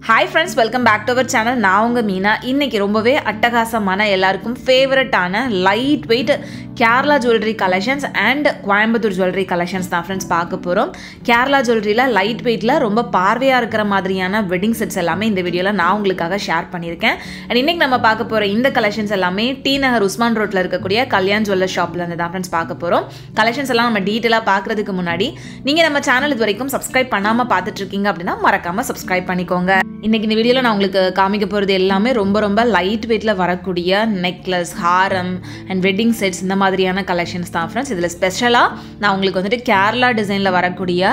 Hi friends, welcome back to our channel. நான் உங்க மீனா. இன்னைக்கு ரொம்பவே அட்டகாசமான எல்லாருக்கும் ஃபேவரட்டான light weight Kerala jewellery collections and Coimbatore jewellery collections தான் ஃப்ரெண்ட்ஸ் பார்க்க போகிறோம். கேரளா ஜுவல்லரியில் லைட் வெயிட்டில் ரொம்ப பார்வையாக இருக்கிற மாதிரியான வெட்டிங் செட்ஸ் எல்லாமே இந்த வீடியோவில் நான் உங்களுக்காக ஷேர் பண்ணியிருக்கேன். அண்ட் இன்றைக்கி நம்ம பார்க்க போகிற இந்த கலெக்ஷன்ஸ் எல்லாமே டி நகர் உஸ்மான் ரோட்டில் இருக்கக்கூடிய கல்யாண் ஜுவல்லர் ஷாப்பில் இருந்து தான் ஃப்ரெண்ட்ஸ் பார்க்க போகிறோம். கலெக்ஷன்ஸ் எல்லாம் நம்ம டீட்டெயிலாக பார்க்குறதுக்கு முன்னாடி நீங்கள் நம்ம சேனல் இது வரைக்கும் சப்ஸ்கிரைப் பண்ணாமல் பார்த்துட்டு இருக்கீங்க அப்படின்னா மறக்காமல் சப்ஸ்கிரைப் பண்ணிக்கோங்க. இன்றைக்கி இந்த வீடியோவில் நான் உங்களுக்கு காமிக்க போகிறது எல்லாமே ரொம்ப லைட் வெயிட்டில் வரக்கூடிய necklace, Haram and wedding sets இந்த மாதிரியான கலெக்ஷன்ஸ் தான் ஃப்ரெண்ட்ஸ். இதில் ஸ்பெஷலாக நான் உங்களுக்கு வந்துட்டு கேரளா டிசைனில் வரக்கூடிய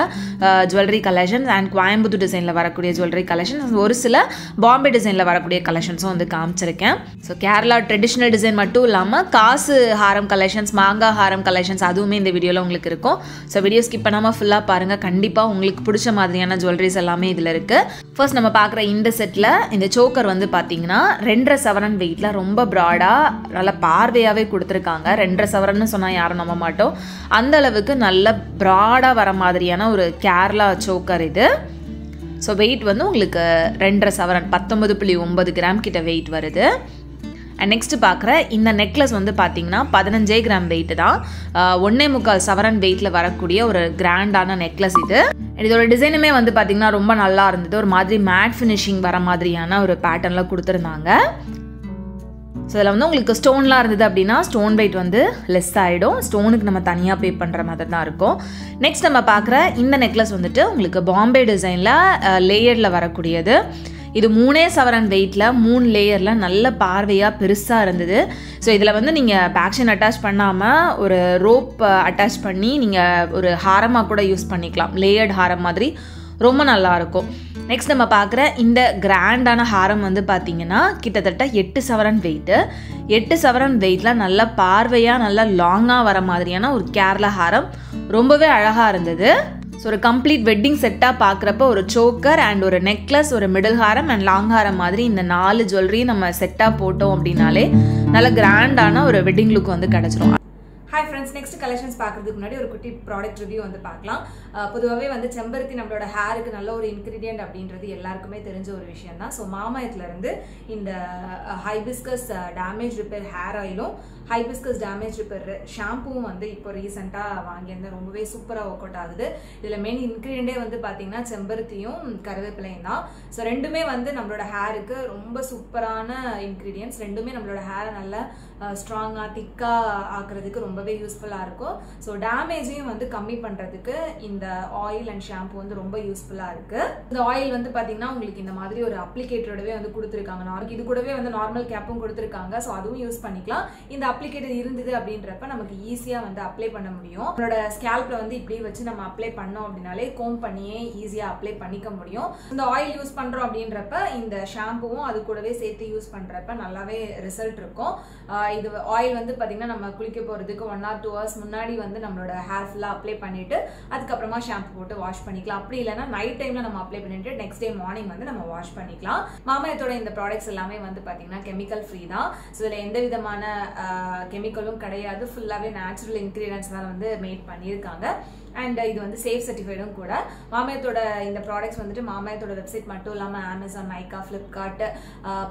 ஜுவல்லரி கலெக்ஷன்ஸ் அண்ட் கோயம்புத்தூர் டிசைனில் வரக்கூடிய ஜுவல்லரி கலெக்ஷன்ஸ், ஒரு சில பாம்பே டிசைனில் வரக்கூடிய கலெக்ஷன்ஸும் வந்து காமிச்சிருக்கேன். ஸோ கேரளா ட்ரெடிஷ்னல் டிசைன் மட்டும் இல்லாமல் காசு ஹாரம் கலெக்ஷன்ஸ், மாங்காய் ஹாரம் கலெக்ஷன்ஸ் அதுவுமே இந்த வீடியோவில் உங்களுக்கு இருக்கும். ஸோ வீடியோ ஸ்கிப் பண்ணாமல் ஃபுல்லாக பாருங்கள். கண்டிப்பாக உங்களுக்கு பிடிச்ச மாதிரியான ஜுவல்லரிஸ் எல்லாமே இதில் இருக்குது. ஃபர்ஸ்ட் நம்ம பார்க்குற இந்த செட்டில் இந்த சோக்கர் வந்து பார்த்தீங்கன்னா 2.5 சவரன் வெயிட்டில் ரொம்ப ப்ராடாக நல்ல பார்வையாகவே கொடுத்துருக்காங்க. 2.5 சவரன்னு சொன்னால் யாரும் நம்ப மாட்டோம். அந்த அளவுக்கு நல்ல ப்ராடாக வர மாதிரியான ஒரு கேரளா சோக்கர் இது. ஸோ வெயிட் வந்து உங்களுக்கு 2.5 சவரன் 19.9 கிராம் கிட்ட வெயிட் வருது. அண்ட் நெக்ஸ்ட்டு பார்க்குற இந்த நெக்லஸ் வந்து பார்த்தீங்கன்னா 15 கிராம் வெயிட்டு தான். 1.25 சவரன் வெயிட்டில் வரக்கூடிய ஒரு கிராண்டான நெக்லஸ் இது. இதோட டிசைனுமே வந்து பார்த்திங்கன்னா ரொம்ப நல்லா இருந்தது. ஒரு மாதிரி மேட் ஃபினிஷிங் வர மாதிரியான ஒரு பேட்டர்னில் கொடுத்துருந்தாங்க. ஸோ இதில் வந்து உங்களுக்கு ஸ்டோன்லாம் இருந்தது அப்படின்னா ஸ்டோன் வெயிட் வந்து லெஸ் ஆகிடும். ஸ்டோனுக்கு நம்ம தனியாக பே பண்ணுற மாதிரி தான் இருக்கும். நெக்ஸ்ட் நம்ம பார்க்குற இந்த நெக்லஸ் வந்துட்டு உங்களுக்கு பாம்பே டிசைனில் லேயரில் வரக்கூடியது. இது 3 சவரன் வெயிட்டில் 3 லேயரில் நல்ல பார்வையாக பெருசாக இருந்தது. ஸோ இதில் வந்து நீங்கள் பேக்ஷன் அட்டாச் பண்ணாமல் ஒரு ரோப் அட்டாச் பண்ணி நீங்கள் ஒரு ஹாரமாக கூட யூஸ் பண்ணிக்கலாம். லேயர்ட் ஹாரம் மாதிரி ரொம்ப நல்லாயிருக்கும். நெக்ஸ்ட் நம்ம பார்க்குற இந்த கிராண்டான ஹாரம் வந்து பார்த்திங்கன்னா கிட்டத்தட்ட 8 சவரன் வெயிட்டு. 8 சவரன் வெயிட்டில் நல்ல பார்வையாக நல்லா லாங்காக வர மாதிரியான ஒரு கேரளா ஹாரம் ரொம்பவே அழகாக இருந்தது. ஸோ ஒரு கம்ப்ளீட் வெட்டிங் செட்டாக பார்க்குறப்ப ஒரு சோக்கர் அண்ட் ஒரு நெக்லஸ், ஒரு மிடில் ஹாரம் அண்ட் லாங் ஹாரம் மாதிரி இந்த 4 ஜுவல்லரியும் நம்ம செட்டாக போட்டோம் அப்படின்னாலே நல்ல கிராண்டான ஒரு வெட்டிங் லுக் வந்து கிடச்சிரும். ஹாய் ஃப்ரெண்ட்ஸ், நெக்ஸ்ட் கலெக்ஷன்ஸ் பார்க்குறதுக்கு முன்னாடி ஒரு குட்டி ப்ராடக்ட் ரிவ்யூ வந்து பார்க்கலாம். பொதுவாகவே வந்து செம்பருத்தி நம்மளோட ஹேருக்கு நல்ல ஒரு இன்க்ரீடியன்ட் அப்படின்றது எல்லாருக்குமே தெரிஞ்ச ஒரு விஷயம் தான். ஸோ மாமாயத்துலேருந்து இந்த ஹைபிஸ்கஸ் டேமேஜ் ரிப்பேர் ஹேர் ஆயிலும் ஹைபிஸ்கஸ் டேமேஜ் ரிப்பேர் ஷாம்புவும் வந்து இப்போ ரீசெண்டாக வாங்கியிருந்தேன். ரொம்பவே சூப்பராக ஒர்க் அவுட் ஆகுது. இதில் மெயின் இன்க்ரீடியண்டே வந்து பார்த்தீங்கன்னா செம்பருத்தியும் கருவேப்பிலையும் தான். ஸோ ரெண்டுமே வந்து நம்மளோட ஹேருக்கு ரொம்ப சூப்பரான இன்க்ரீடியன்ட்ஸ். ரெண்டுமே நம்மளோட ஹேரை நல்லா ஸ்ட்ராங்காக திக்காக ஆக்குறதுக்கு ரொம்பவே யூஸ்ஃபுல்லாக இருக்கும். ஸோ டேமேஜையும் வந்து கம்மி பண்ணுறதுக்கு இந்த ஆயில் அண்ட் ஷாம்பு வந்து ரொம்ப யூஸ்ஃபுல்லாக இருக்குது. இந்த ஆயில் வந்து பார்த்தீங்கன்னா உங்களுக்கு இந்த மாதிரி ஒரு அப்ளிகேட்டரோடவே வந்து கொடுத்துருக்காங்க. இது கூடவே வந்து நார்மல் கேப்பும் கொடுத்துருக்காங்க. ஸோ அதுவும் யூஸ் பண்ணிக்கலாம். இந்த அப்ளிகேட்டர் இருந்தது அப்படின்றப்ப நமக்கு ஈஸியாக வந்து அப்ளை பண்ண முடியும். நம்மளோட ஸ்கேல்ப்ல வந்து இப்படி வச்சு நம்ம அப்ளை பண்ணோம் அப்படின்னாலே கோம் பண்ணியே ஈஸியாக அப்ளை பண்ணிக்க முடியும். இந்த ஆயில் யூஸ் பண்ணுறோம் அப்படின்றப்ப இந்த ஷாம்புவும் அது கூடவே சேர்த்து யூஸ் பண்ணுறப்ப நல்லாவே ரிசல்ட் இருக்கும். இது ஆயில் வந்து பார்த்தீங்கன்னா நம்ம குளிக்க போகிறதுக்கு 1 or 2 hours முன்னாடி வந்து நம்மளோட ஹேர் ஃபுல்லாக அப்ளை பண்ணிட்டு அதுக்கப்புறமா ஷாம்பு போட்டு வாஷ் பண்ணிக்கலாம். அப்படி இல்லைன்னா நைட் டைம்ல நம்ம அப்ளை பண்ணிட்டு நெக்ஸ்ட் டே மார்னிங் வந்து நம்ம வாஷ் பண்ணிக்கலாம். மாமாயத்தோட இந்த ப்ராடக்ட்ஸ் எல்லாமே வந்து பார்த்தீங்கன்னா கெமிக்கல் ஃப்ரீ தான். ஸோ இதில் எந்த விதமான கெமிக்கலும் கிடையாது. ஃபுல்லாகவே நேச்சுரல் இன்க்ரீடியன்ஸ் தான் வந்து மேட் பண்ணியிருக்காங்க. அண்ட் இது வந்து சேஃப் சர்டிஃபைடும் கூட. மாமாயத்தோட இந்த ப்ராடக்ட்ஸ் வந்துட்டு மாமாயத்தோட வெப்சைட் மட்டும் இல்லாமல் அமேசான், நைக்கா, ஃப்ளிப்கார்ட்,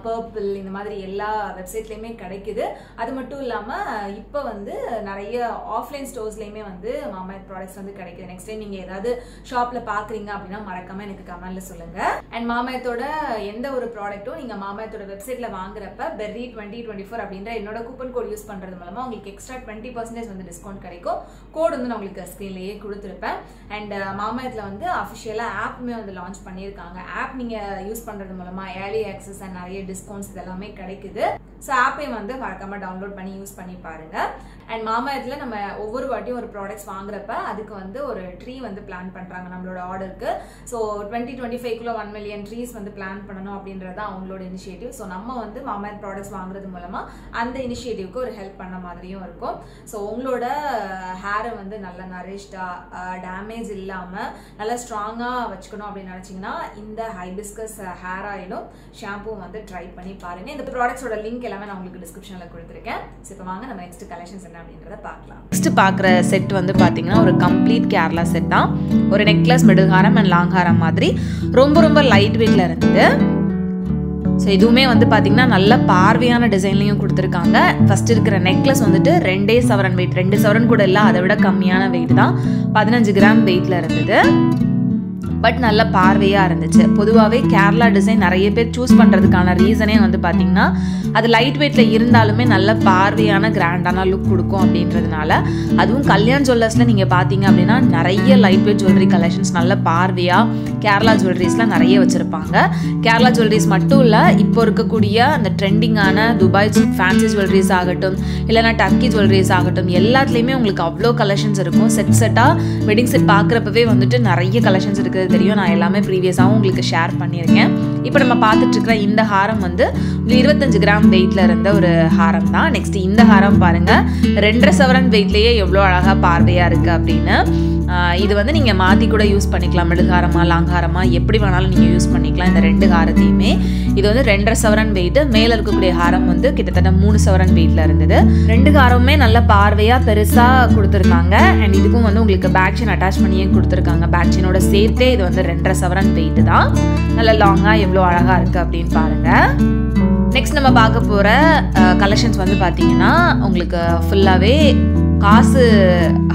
பர்பிள் இந்த மாதிரி எல்லா வெப்சைட்லேயுமே கிடைக்குது. அது மட்டும் இல்லாமல் இப்போ வந்து நிறைய ஆஃப்லைன் ஸ்டோர்ஸ்லேயுமே வந்து மாமாயத் ப்ராடக்ட்ஸ் வந்து கிடைக்குது. நெக்ஸ்ட் டைம் நீங்கள் ஏதாவது ஷாப்பில் பார்க்குறீங்க அப்படின்னா மறக்காமல் எனக்கு கமெண்ட்டில் சொல்லுங்கள். அண்ட் மாமாயத்தோட எந்த ஒரு ப்ராடக்ட்டும் நீங்கள் மாமாயத்தோட வெப்சைட்டில் வாங்குறப்ப பெர்ரி 2024 அப்படின்ற என்னோட கூப்பன் கோட் யூஸ் பண்ணுறது மூலமாக உங்களுக்கு எக்ஸ்ட்ரா 20% வந்து டிஸ்கவுண்ட் கிடைக்கும். கோட் வந்து நான் உங்களுக்கு ஸ்க்ரீன்லேயே கொடுத்துருப்பேன். அண்ட் மாமாயத்தில் வந்து அஃபிஷியலாக ஆப்புமே வந்து லான்ச் பண்ணியிருக்காங்க. ஆப் நீங்கள் யூஸ் பண்ணுறது மூலமாக ஏர்லி ஆக்சஸ் அண்ட் நிறைய டிஸ்கவுண்ட்ஸ் இதெல்லாமே கிடைக்குது. ஸோ ஆப்பையும் வந்து மறக்காம டவுன்லோட் பண்ணி யூஸ் பண்ணி பாருங்க. அண்ட் மாமாயத்தில் நம்ம ஒவ்வொரு வாட்டியும் ஒரு ப்ராடக்ட்ஸ் வாங்குறப்ப அதுக்கு வந்து ஒரு ட்ரீ வந்து பிளான் பண்ணுறாங்க நம்மளோட ஆர்டருக்கு. ஸோ 2025 1 million ட்ரீஸ் வந்து பிளான் பண்ணணும் அப்படின்றது அவங்களோட இனிஷியேட்டிவ். ஸோ நம்ம வந்து மாமாயத் ப்ராடக்ட்ஸ் வாங்குறது மூலமாக அந்த இனிஷியேட்டிவ்க்கு ஒரு ஹெல்ப் பண்ண மாதிரியும் இருக்கும். ஸோ உங்களோட ஹேரை வந்து நல்லா நரிஷ்டாக டேமேஜ் இல்லாமல் நல்லா ஸ்ட்ராங்காக வச்சுக்கணும் அப்படின்னு நினச்சிங்கன்னா இந்த ஹைபிஸ்கஸ் ஹேர் ஆயிலும் ஷாம்புவும் வந்து ட்ரை பண்ணி பாருங்கள். இந்த ப்ராடக்ட்ஸோட லிங்க் எல்லாமே நான் உங்களுக்கு டிஸ்கிரிப்ஷனில் கொடுத்துருக்கேன். ஸோ இப்போ வாங்க நம்ம நெக்ஸ்ட் கலெக்ஷன்ஸ் என்ன அப்படின்றத பார்க்கலாம். நெக்ஸ்ட் பார்க்குற செட் வந்து பார்த்தீங்கன்னா ஒரு கம்ப்ளீட் கேரளா செட் தான். ஒரு necklace, middle Haram and long ஹாரம் மாதிரி ரொம்ப லைட் வெயிட்டில் இருந்தது. ஸோ இதுவுமே வந்து பார்த்தீங்கன்னா நல்ல பார்வையான டிசைன்லையும் கொடுத்துருக்காங்க. ஃபர்ஸ்ட் இருக்கிற நெக்லஸ் வந்துட்டு 2 சவரன் வெயிட், 2 சவரன் கூட இல்லை, அதை விட கம்மியான வெயிட் தான், 15 கிராம் வெயிட்டில் இருந்தது. பட் நல்ல பார்வையாக இருந்துச்சு. பொதுவாகவே கேரளா டிசைன் நிறைய பேர் சூஸ் பண்ணுறதுக்கான ரீசனே வந்து பார்த்திங்கன்னா அது லைட் வெயிட்டில் இருந்தாலுமே நல்ல பார்வையான கிராண்டான லுக் கொடுக்கும் அப்படின்றதுனால. அதுவும் கல்யாண் ஜுவல்லர்ஸில் நீங்கள் பார்த்தீங்க அப்படின்னா நிறைய லைட் வெயிட் ஜுவல்லரி கலெக்ஷன்ஸ் நல்ல பார்வையாக கேரளா ஜுவல்லரிஸில் நிறைய வச்சுருப்பாங்க. கேரளா ஜுவல்லரிஸ் மட்டும் இல்லை, இப்போ இருக்கக்கூடிய அந்த ட்ரெண்டிங்கான துபாய் ஃபேன்சி ஜுவல்லரிஸ் ஆகட்டும், இல்லைனா டர்க்கி ஜுவல்லரிஸ் ஆகட்டும், எல்லாத்துலேயுமே உங்களுக்கு அவ்வளோ கலெக்ஷன்ஸ் இருக்கும். செட்டாக வெட்டிங் செட் பார்க்குறப்பவே வந்துட்டு நிறைய கலெக்ஷன்ஸ் இருக்குது தெரியும். நான் எல்லாமே ப்ரீவியஸாகவும் உங்களுக்கு ஷேர் பண்ணியிருக்கேன். இப்போ நம்ம பார்த்துட்டு இருக்கிற இந்த ஹாரம் வந்து 25 கிராம் வெயிட்ல இருந்த ஒரு ஹாரம் தான். நெக்ஸ்ட் இந்த ஹாரம் பாருங்க, 2.5 சவரன் வெயிட்லேயே எவ்வளோ அழகாக பார்வையாக இருக்குது அப்படின்னு. இது வந்து நீங்கள் மாற்றி கூட யூஸ் பண்ணிக்கலாம். மிடில் ஹாரமா லாங் ஹாரமா எப்படி வேணாலும் நீங்கள் யூஸ் பண்ணிக்கலாம். இந்த 2 ஹாரத்தையுமே இது வந்து 2.5 சவரன் வெயிட். மேலே இருக்கக்கூடிய ஹாரம் வந்து கிட்டத்தட்ட 3 சவரன் வெயிட்ல இருந்தது. 2 ஹாரமுமே நல்ல பார்வையாக பெருசாக கொடுத்துருக்காங்க. அண்ட் இதுக்கும் வந்து உங்களுக்கு பேக் செயின் அட்டாச் பண்ணியே கொடுத்துருக்காங்க. பேக் செயினோட சேர்த்தே இது வந்து 2.5 சவரன் வெயிட் தான். நல்ல லாங்காக எவ்வளோ அழகாக இருக்குது அப்படின்னு பாருங்கள். நெக்ஸ்ட் நம்ம பார்க்க போகிற கலெக்ஷன்ஸ் வந்து பார்த்தீங்கன்னா உங்களுக்கு ஃபுல்லாகவே காசு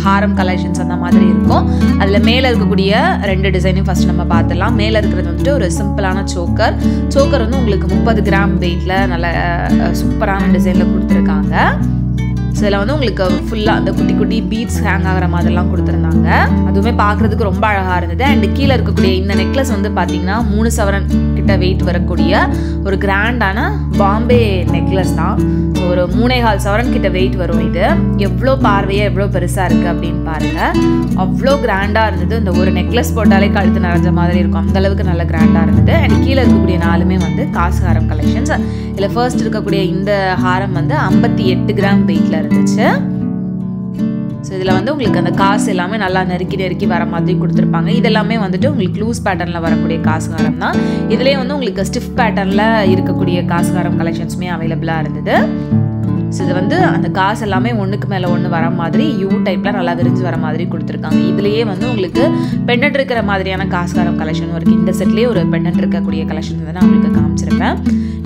ஹாரம் கலெக்ஷன்ஸ் அந்த மாதிரி இருக்கும். அதில் மேலே இருக்கக்கூடிய 2 டிசைனையும் ஃபர்ஸ்ட் நம்ம பார்த்துடலாம். மேலே இருக்கிறது வந்துட்டு ஒரு சிம்பிளான சோக்கர் வந்து உங்களுக்கு 30 கிராம் வெயிட்டில் நல்ல சூப்பரான டிசைனில் கொடுத்துருக்காங்க. ஸோ இதில் வந்து உங்களுக்கு ஃபுல்லாக அந்த குட்டி பீட்ஸ் ஹேங் ஆகிற மாதிரிலாம் கொடுத்துருந்தாங்க. அதுவுமே பார்க்குறதுக்கு ரொம்ப அழகாக இருந்தது. அண்ட் கீழே இருக்கக்கூடிய இந்த நெக்லஸ் வந்து பார்த்தீங்கன்னா 3 சவரன் கிட்ட வெயிட் வரக்கூடிய ஒரு கிராண்டான பாம்பே நெக்லஸ் தான். ஸோ ஒரு 3.25 சவரன் கிட்ட வெயிட் வரும். இது எவ்வளோ பார்வையாக எவ்வளோ பெருசாக இருக்குது அப்படின்னு பாருங்கள். அவ்வளோ கிராண்டாக இருந்தது. இந்த ஒரு நெக்லஸ் போட்டாலே கழுத்து நிறைஞ்ச மாதிரி இருக்கும், அந்தளவுக்கு நல்ல கிராண்டாக இருந்தது. அண்ட் கீழே இருக்கக்கூடிய 4மே வந்து காசு ஹாரம் கலெக்ஷன்ஸ். இதில் ஃபர்ஸ்ட் இருக்கக்கூடிய இந்த ஹாரம் வந்து 58 கிராம் வெயிட்டில் இருந்துச்சு. ஸோ இதில் வந்து உங்களுக்கு அந்த காசு எல்லாமே நல்லா நெருக்கி வர மாதிரி கொடுத்துருப்பாங்க. இதெல்லாமே வந்துட்டு உங்களுக்கு லூஸ் பேட்டர்னில் வரக்கூடிய காசு ஹாரம் தான். இதுலேயே வந்து உங்களுக்கு ஸ்டிஃப் பேட்டர்னில் இருக்கக்கூடிய காசு ஹாரம் கலெக்ஷன்ஸுமே அவைலபிளாக இருந்தது. ஸோ இது வந்து அந்த காசு எல்லாமே ஒன்றுக்கு மேலே ஒன்று வர மாதிரி யூ டைப்பில் நல்லா விரிஞ்சு வர மாதிரி கொடுத்துருக்காங்க. இதுலேயே வந்து உங்களுக்கு பெண்டன்ட் இருக்கிற மாதிரியான காசு ஹாரம் கலெக்ஷனும் இருக்குது. இந்த செட்லேயே ஒரு பெண்டன்ட் இருக்கக்கூடிய கலெக்ஷன் வந்து நான் உங்களுக்கு காமிச்சிருப்பேன்.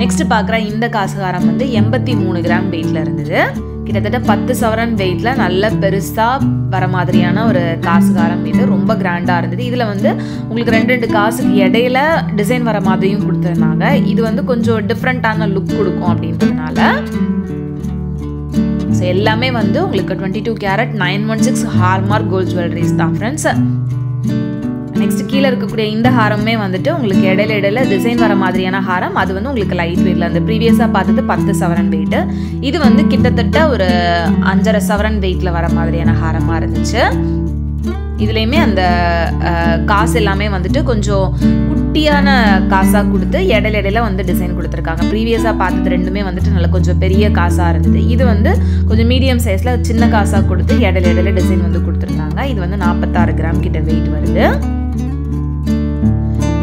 நெக்ஸ்ட் பார்க்குற இந்த காசு ஹாரம் வந்து 83 கிராம் வெயிட்டில் இருந்தது. கிட்டத்தட்ட 10 சவரன் வெயிட்டில் நல்ல பெருசாக வர மாதிரியான ஒரு காசு ஹாரம். இது ரொம்ப கிராண்டாக இருந்தது. இதில் வந்து உங்களுக்கு 2 காசுக்கு இடையில டிசைன் வர மாதிரியும் கொடுத்துருந்தாங்க. இது வந்து கொஞ்சம் டிஃப்ரெண்ட்டான லுக் கொடுக்கும் அப்படின்றதுனால. ஸோ எல்லாமே வந்து உங்களுக்கு 22 கேரட் 916 ஹால்மார்க் கோல்ட் ஜுவல்லரிஸ் தான் ஃப்ரெண்ட்ஸ். நெக்ஸ்ட் கீழே இருக்கக்கூடிய இந்த ஹாரமே வந்துட்டு உங்களுக்கு இடையில டிசைன் வர மாதிரியான ஹாரம். அது வந்து உங்களுக்கு லைட் வெயிட்ல அந்த ப்ரீவியஸாக பார்த்தது 10 சவரன் வெயிட். இது வந்து கிட்டத்தட்ட ஒரு 5.5 சவரன் வெயிட்ல வர மாதிரியான ஹாரமாக இருந்துச்சு. இதுலேயுமே அந்த காசு எல்லாமே வந்துட்டு கொஞ்சம் குட்டியான காசாக கொடுத்து இடையில வந்து டிசைன் கொடுத்துருக்காங்க. ப்ரீவியஸாக பார்த்தது 2மே வந்துட்டு நல்ல கொஞ்சம் பெரிய காசாக இருந்தது. இது வந்து கொஞ்சம் மீடியம் சைஸில் சின்ன காசாக கொடுத்து இடையில டிசைன் வந்து கொடுத்துருந்தாங்க. இது வந்து 46 கிராம் கிட்ட வெயிட் வருது.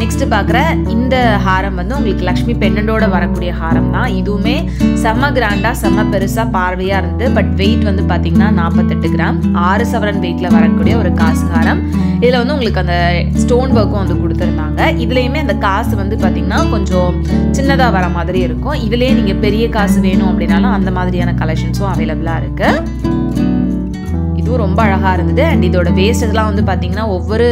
நெக்ஸ்ட் பார்க்குற இந்த ஹாரம் வந்து உங்களுக்கு லக்ஷ்மி பெண்டோட வரக்கூடிய ஹாரம் தான். இதுவுமே செம்ம கிராண்டாக செம்ம பெருசாக பார்வையாக இருந்தது. பட் வெயிட் வந்து பார்த்தீங்கன்னா 48 கிராம் 6 சவரன் வெயிட்டில் வரக்கூடிய ஒரு காசு ஹாரம். இதில் வந்து உங்களுக்கு அந்த ஸ்டோன் ஒர்க்கும் வந்து கொடுத்துருந்தாங்க. இதுலேயுமே அந்த காசு வந்து பார்த்தீங்கன்னா கொஞ்சம் சின்னதாக வர மாதிரி இருக்கும். இதுலேயே நீங்கள் பெரிய காசு வேணும் அப்படின்னாலும் அந்த மாதிரியான கலெக்ஷன்ஸும் அவைலபிளாக இருக்குது. இதுவும் ரொம்ப அழகாக இருந்தது. அண்ட் இதோட வேஸ்டேஜ்லாம் வந்து பார்த்தீங்கன்னா ஒவ்வொரு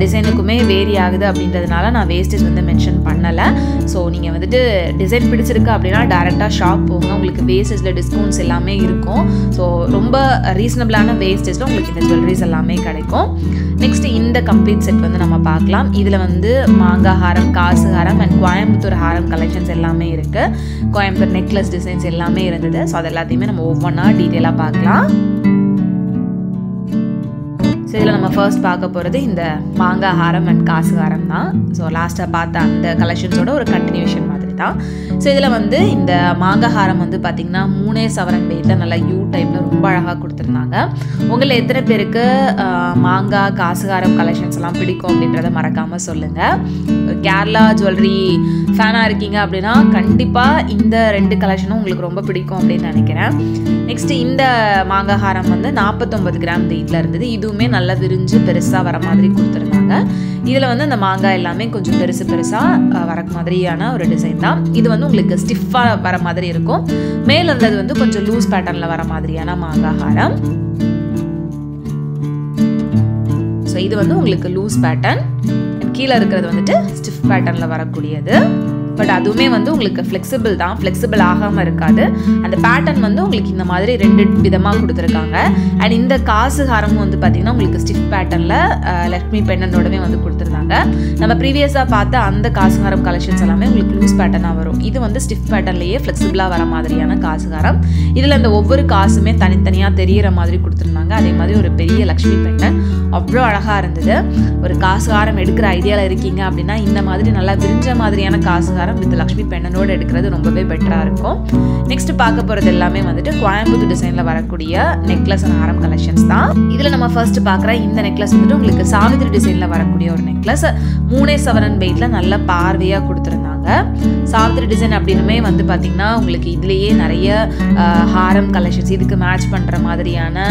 டிசைனுக்குமே வேரி ஆகுது அப்படின்றதுனால நான் வேஸ்டேஜ் வந்து மென்ஷன் பண்ணலை. ஸோ நீங்கள் வந்துட்டு டிசைன் பிடிச்சிருக்கு அப்படின்னா டேரெக்டாக ஷாப் போங்க, உங்களுக்கு வேஸ்டேஜில் டிஸ்கவுண்ட்ஸ் எல்லாமே இருக்கும். ஸோ ரொம்ப ரீசனபிளான வேஸ்டேஜில் உங்களுக்கு இந்த ஜுவல்லரிஸ் எல்லாமே கிடைக்கும். நெக்ஸ்ட் இந்த கம்ப்ளீட் செட் வந்து நம்ம பார்க்கலாம். இதில் வந்து மாங்காய் ஹாரம், காசு ஹாரம் அண்ட் கோயம்புத்தூர் ஹாரம் கலெக்ஷன்ஸ் எல்லாமே இருக்குது. கோயம்புத்தூர் நெக்லஸ் டிசைன்ஸ் எல்லாமே இருந்தது. ஸோ அது எல்லாத்தையுமே நம்ம ஒவ்வொன்றா டீட்டெயிலாக பார்க்கலாம். ஸோ இதில் நம்ம ஃபர்ஸ்ட் பார்க்க போகிறது இந்த மாங்காய் ஹாரம் அண்ட் காசு ஹாரம் தான். ஸோ லாஸ்ட்டாக பார்த்த அந்த கலெக்ஷன்ஸோட ஒரு கண்டினியூஷன் மாதிரி தான். ஸோ இதில் வந்து இந்த மாங்காய் ஹாரம் வந்து பார்த்திங்கன்னா 3 சவரன் வெயிட்டில் நல்லா யூ டைப்பில் ரொம்ப அழகாக கொடுத்துருந்தாங்க. உங்களில் எத்தனை பேருக்கு மாங்காய் காசு ஹாரம் கலெக்ஷன்ஸ் எல்லாம் பிடிக்கும் அப்படின்றத மறக்காமல் சொல்லுங்கள். கேரளா ஜுவல்லரி ஃபேனாக இருக்கீங்க அப்படின்னா கண்டிப்பாக இந்த 2 கலெக்ஷனும் உங்களுக்கு ரொம்ப பிடிக்கும் அப்படின்னு நினைக்கிறேன். நெக்ஸ்ட் இந்த மாங்காய் ஹாரம் வந்து 49 கிராம் வெயிட்ல இருந்தது. இதுவுமே நல்லா விரிஞ்சு பெருசாக வர மாதிரி கொடுத்துருந்தாங்க. இதில் வந்து அந்த மாங்காய் எல்லாமே கொஞ்சம் பெருசாக வர மாதிரியான ஒரு டிசைன் தான். இது வந்து உங்களுக்கு ஸ்டிஃபாக வர மாதிரி இருக்கும். மேலே இருந்தது வந்து கொஞ்சம் லூஸ் பேட்டர்னில் வர மாதிரியான மாங்காய் ஹாரம். ஸோ இது வந்து உங்களுக்கு லூஸ் பேட்டர்ன், கீழே இருக்கிறது வந்துட்டு ஸ்டிஃப் பேட்டர்னில் வரக்கூடியது. பட் அதுவுமே வந்து உங்களுக்கு ஃப்ளெக்சிபிள் தான், ஃப்ளெக்சிபிள் ஆகாமல் இருக்காது. அந்த பேட்டர்ன் வந்து உங்களுக்கு இந்த மாதிரி 2 விதமாக கொடுத்துருக்காங்க. அண்ட் இந்த காசு ஹாரமும் வந்து பார்த்திங்கன்னா உங்களுக்கு ஸ்டிஃப் பேட்டர்னில் லக்ஷ்மி பெண்ணனோடவே வந்து கொடுத்துருந்தாங்க. நம்ம ப்ரீவியஸாக பார்த்த அந்த காசு ஹாரம் கலெக்ஷன்ஸ் எல்லாமே உங்களுக்கு லூஸ் பேட்டர்னாக வரும். இது வந்து ஸ்டிஃப் பேட்டர்ன்லேயே ஃப்ளெக்சிபிளாக வர மாதிரியான காசு ஹாரம். இதில் இந்த ஒவ்வொரு காசுமே தனித்தனியாக தெரிகிற மாதிரி கொடுத்துருந்தாங்க. அதே மாதிரி ஒரு பெரிய லக்ஷ்மி பெண்ணன் அவ்வளோ அழகாக இருந்தது. ஒரு காசு ஹாரம் எடுக்கிற ஐடியாவில் இருக்கீங்க அப்படின்னா இந்த மாதிரி நல்லா விரிஞ்ச மாதிரியான காசு ஹாரம் வித் லக்ஷ்மி பெண்ணனோடு எடுக்கிறது ரொம்பவே பெட்டராக இருக்கும். நெக்ஸ்ட் பார்க்க போகிறது எல்லாமே வந்துட்டு கோயம்புத்தூர் டிசைனில் வரக்கூடிய நெக்லஸ் அண்ட் ஹாரம் கலெக்ஷன்ஸ் தான். இதில் நம்ம ஃபர்ஸ்ட் பார்க்குற இந்த நெக்லஸ் வந்துட்டு உங்களுக்கு சாவித்திரி டிசைனில் வரக்கூடிய ஒரு நெக்லஸ். 3 சவரன் வெயிட்டில் நல்ல பார்வையாக கொடுத்துருந்தாங்க. சாவித்திரி டிசைன் அப்படின்னுமே வந்து பார்த்தீங்கன்னா உங்களுக்கு இதுலேயே நிறைய ஹாரம் கலெக்ஷன்ஸ் இதுக்கு மேட்ச் பண்ணுற மாதிரியான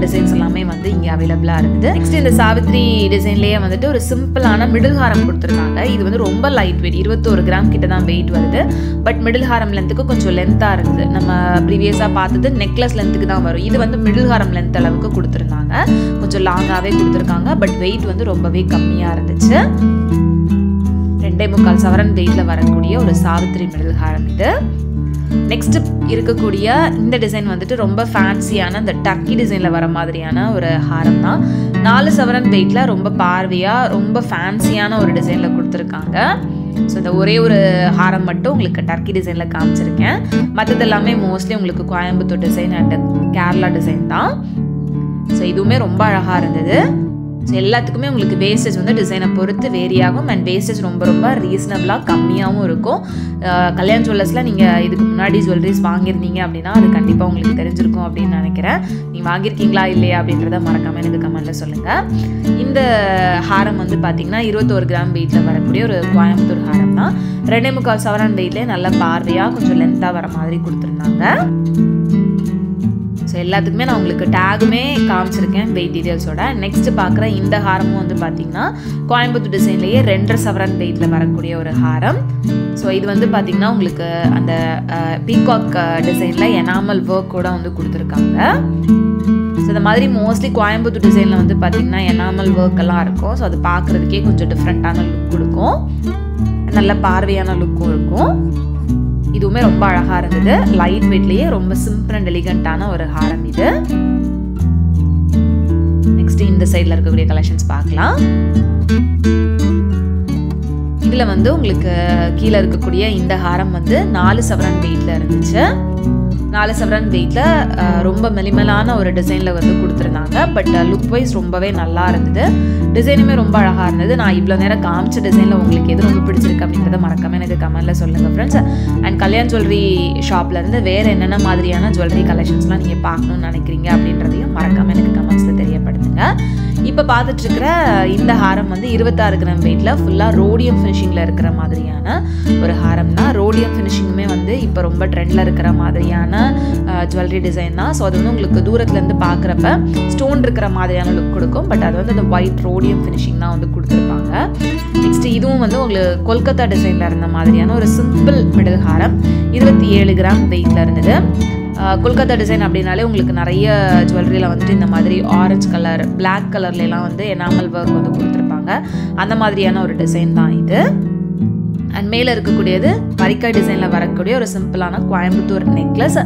டிசைன்ஸ் எல்லாமே வந்து இங்கே அவைலபிளாக இருக்குது. நெக்ஸ்ட் இந்த சாவித்திரி டிசைன்லேயே வந்துட்டு ஒரு சிம்பிளான மிடில் ஹாரம் கொடுத்துருக்காங்க. இது வந்து ரொம்ப லைட் வெயிட், 21 கிராம் கிட்ட தான் வெயிட் வருது. பட் மிடில் ஹாரம் லென்த்துக்கு கொஞ்சம் லென்த்தாக இருக்குது. நம்ம ப்ரீவியஸாக பார்த்தது நெக்லஸ் லென்த்துக்கு தான் வரும். இது வந்து மிடில் ஹாரம் லென்த் அளவுக்கு கொடுத்துருந்தாங்க. கொஞ்சம் லாங்காகவே கொடுத்துருக்காங்க. பட் வெயிட் வந்து ரொம்பவே கம்மியாக இருந்துச்சு. 2.25 சவரன் வெயிட்டில் வரக்கூடிய ஒரு சாவித்திரி மிடில் ஹாரம் இது. நெக்ஸ்ட் இருக்கக்கூடிய இந்த டிசைன் வந்துட்டு ரொம்ப ஃபேன்சியான இந்த டர்க்கி டிசைனில் வர மாதிரியான ஒரு ஹாரம் தான். 4 சவரன் வெயிட்டில் ரொம்ப பார்வையாக ரொம்ப ஃபேன்சியான ஒரு டிசைனில் கொடுத்துருக்காங்க. ஸோ இந்த ஒரே ஒரு ஹாரம் மட்டும் உங்களுக்கு டர்க்கி டிசைனில் காமிச்சிருக்கேன். மற்றது எல்லாமே மோஸ்ட்லி உங்களுக்கு Coimbatore design and Kerala design தான். ஸோ இதுவுமே ரொம்ப அழகாக இருந்தது. ஸோ எல்லாத்துக்குமே உங்களுக்கு வேஸ்டேஜ் வந்து டிசைனை பொறுத்து வேரி ஆகும். அண்ட் வேஸ்டேஜ் ரொம்ப ரீசனபிளாக கம்மியாகவும் இருக்கும். கல்யாண் ஜுவல்லர்ஸில் நீங்கள் இதுக்கு முன்னாடி ஜுவல்லரிஸ் வாங்கியிருந்தீங்க அப்படின்னா அது கண்டிப்பாக உங்களுக்கு தெரிஞ்சிருக்கும் அப்படின்னு நினைக்கிறேன். நீங்கள் வாங்கியிருக்கீங்களா இல்லையா அப்படின்றத மறக்காமல் எனக்கு கமெண்ட்டில் சொல்லுங்கள். இந்த ஹாரம் வந்து பார்த்தீங்கன்னா 21 கிராம் வெயிட்டில் வரக்கூடிய ஒரு கோயம்புத்தூர் ஹாரம் தான். 2.25 சவரன் வெயிட்லேயே நல்ல பார்வையாக கொஞ்சம் லென்த்தாக வர மாதிரி கொடுத்துருந்தாங்க. ஸோ எல்லாத்துக்குமே நான் உங்களுக்கு டேகுமே காமிச்சிருக்கேன் வெயிட் டீட்டெயில்ஸோட. நெக்ஸ்ட் பார்க்குற இந்த ஹாரமும் வந்து பார்த்தீங்கன்னா கோயம்புத்தூர் டிசைன்லேயே 2.5 சவரன் வெயிட்டில் வரக்கூடிய ஒரு ஹாரம். ஸோ இது வந்து பார்த்தீங்கன்னா உங்களுக்கு அந்த பீகாக் டிசைனில் எனாமல் ஒர்க் கூட வந்து கொடுத்துருக்காங்க. ஸோ இந்த மாதிரி மோஸ்ட்லி கோயம்புத்தூர் டிசைனில் வந்து பார்த்தீங்கன்னா எனாமல் ஒர்க் எல்லாம் இருக்கும். ஸோ அது பார்க்குறதுக்கே கொஞ்சம் டிஃப்ரெண்ட்டான லுக் கொடுக்கும். நல்ல பார்வையான லுக்கும் இருக்கும். இதுவுமே ரொம்ப அழகாக இருந்தது. லைட் வெயிட்லேயே ரொம்ப சிம்பிள் அண்ட் எலிகண்டான ஒரு ஹாரம் இது. நெக்ஸ்ட் இந்த சைடில் இருக்கக்கூடிய கலெக்ஷன்ஸ் பார்க்கலாம். இதில் வந்து உங்களுக்கு கீழே இருக்கக்கூடிய இந்த ஹாரம் வந்து 4 சவரன் வெயிட்டில் இருந்துச்சு. 4 சவரன் வெயிட்டில் ரொம்ப மெலிமலான ஒரு டிசைனில் வந்து கொடுத்துருந்தாங்க. பட் லுக் வைஸ் ரொம்பவே நல்லா இருந்தது. டிசைனுமே ரொம்ப அழகாக இருந்தது. நான் இவ்வளோ நேரம் காமிச்ச டிசைனில் உங்களுக்கு எது ரொம்ப பிடிச்சிருக்கு அப்படின்றத மறக்காமல் எனக்கு கமெண்ட்டில் சொல்லுங்கள் ஃப்ரெண்ட்ஸ். அண்ட் கல்யாண் ஜுவல்லரி ஷாப்லேருந்து வேறு என்னென்ன மாதிரியான ஜுவல்லரி கலெக்ஷன்ஸ்லாம் நீங்கள் பார்க்கணுன்னு நினைக்கிறீங்க அப்படின்றதையும் மறக்காமல் எனக்கு கமெண்ட்ஸில் தெரியப்படுத்துங்க. இப்போ பார்த்துட்ருக்கிற இந்த ஹாரம் வந்து 26 கிராம் வெயிட்டில் ஃபுல்லாக ரோடியம் ஃபினிஷிங்கில் இருக்கிற மாதிரியான ஒரு ஹாரம் தான். ரோடியம் ஃபினிஷிங்குமே வந்து இப்போ ரொம்ப ட்ரெண்டில் இருக்கிற மாதிரியான ஜுவல்லரி டிசைன் தான். ஸோ அது வந்து உங்களுக்கு தூரத்துலேருந்து பார்க்குறப்ப ஸ்டோன் இருக்கிற மாதிரியான லுக் கொடுக்கும். பட் அது வந்து அந்த ஒயிட் ரோடியம் ஃபினிஷிங் தான் வந்து கொடுத்துருப்பாங்க. நெக்ஸ்ட் இதுவும் வந்து உங்களுக்கு கொல்கத்தா டிசைனில் இருந்த மாதிரியான ஒரு சிம்பிள் மிடில் ஹாரம் 27 கிராம் வெயிட்டில் இருந்தது. கொல்கத்தா டிசைன் அப்படின்னாலே உங்களுக்கு நிறைய ஜுவல்லரியில் வந்துட்டு இந்த மாதிரி ஆரஞ்சு கலர் பிளாக் கலர்லாம் வந்து எனாமல் ஒர்க் வந்து கொடுத்துருப்பாங்க. அந்த மாதிரியான ஒரு டிசைன் தான் இது. அண்ட் மேலே இருக்கக்கூடியது பரிக்கா டிசைனில் வரக்கூடிய ஒரு சிம்பிளான கோயம்புத்தூர் நெக்லஸ்.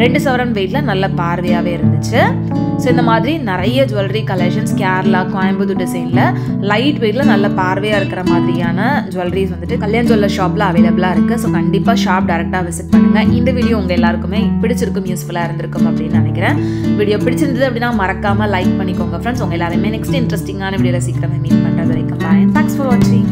2 சவரன் வெயிட்டில் நல்ல பார்வையாகவே இருந்துச்சு. ஸோ இந்த மாதிரி நிறைய ஜுவல்லரி கலெக்ஷன்ஸ் கேரளா கோயம்புத்தூர் டிசைனில் லைட் வெயிட்டில் நல்ல பார்வையாக இருக்கிற மாதிரியான ஜுவல்லரிஸ் வந்துட்டு கல்யாண் ஜுவல்லர் ஷாப்பில் அவைலபிளாக இருக்குது. ஸோ கண்டிப்பாக ஷாப் டேரெக்டாக விசிட் பண்ணுங்கள். இந்த வீடியோ உங்கள் எல்லாருக்குமே பிடிச்சிருக்கும், யூஸ்ஃபுல்லாக இருந்திருக்கும் அப்படின்னு நினைக்கிறேன். வீடியோ பிடிச்சிருந்தது அப்படின்னா மறக்காமல் லைக் பண்ணிக்கோங்க ஃப்ரெண்ட்ஸ். உங்கள் எல்லாருமே நெக்ஸ்ட் இன்ட்ரெஸ்டிங்கான வீடியோவில் சீக்கிரமே மீட் பண்ணுறது வரைக்கும் பாய். தேங்க்ஸ் ஃபார் வாட்சிங்.